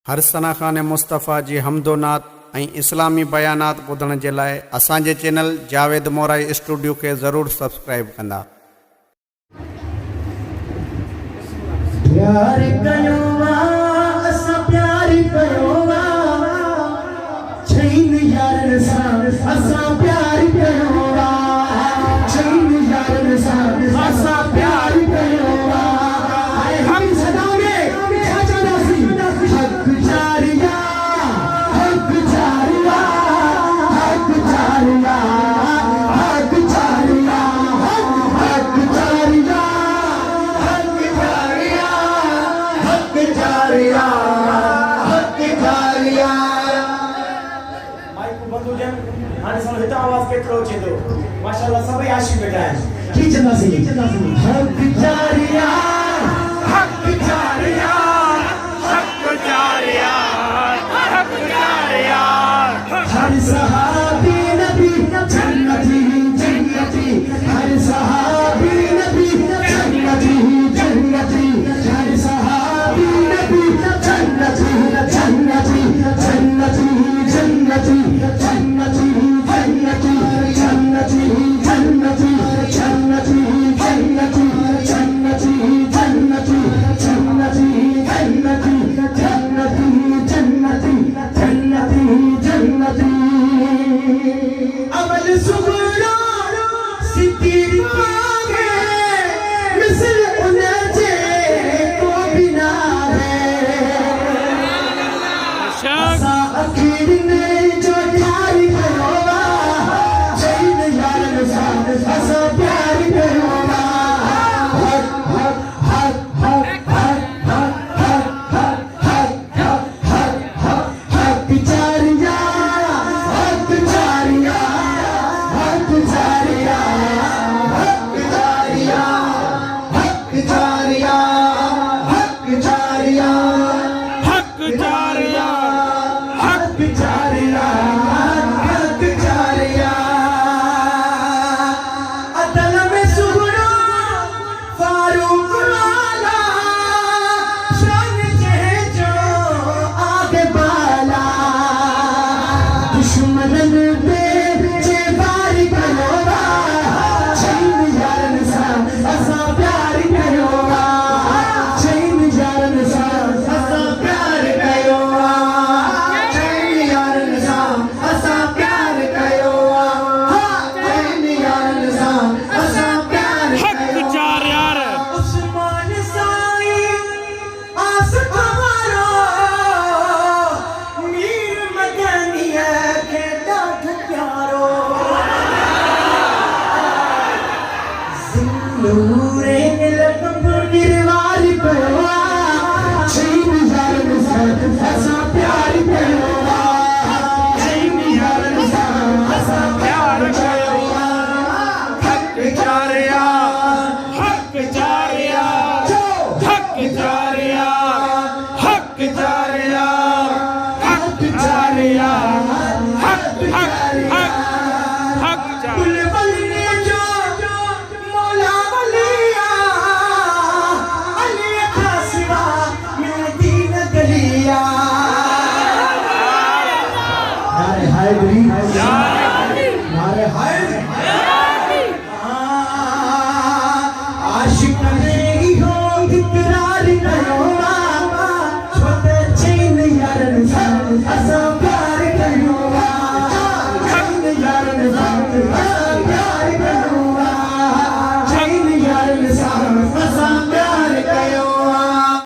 हर सना खान मुस्तफ़ा जी हमदोनात ऐं इस्लामी बयानात ॿुधण जे लाइ असांजे चैनल जावेद मोराई स्टूडियो खे ज़रूरु सब्सक्राइब कंदा। प्यार कयो असां प्यार कयो छैन यारन सां असां प्यार कयो छैन यारन सां असां प्यार कयो हम सदा में छा चवंदासीं हक जारिया हक जारिया हक जारिया हक जारिया हक जारिया हक जारिया हक जारिया हक जारिया माइक बंद हो जाए हाणे सां हिते आवाज केतिरो अचे थो माशाअल्लाह सभई आशी वेठा आहिनि खींचंदासीं हक जारिया हक जारिया हक जारिया हक जारिया हर सहाबी नबी जन्नती जन्नती हर सहाबी नबी जन्नती जन्नती हर सहाबी नबी जन्नती जन्नती जन्नती जन्नती जन्नती जन्नती जन्नती जन्नती जन्नती जन्नती जन्नती जन्नती जन्नती जन्नती जन्नती जन्नती जन्नती अमल सुगुरो सिद्दीक मांगे मिसल उनजे को बिना है असा अखीर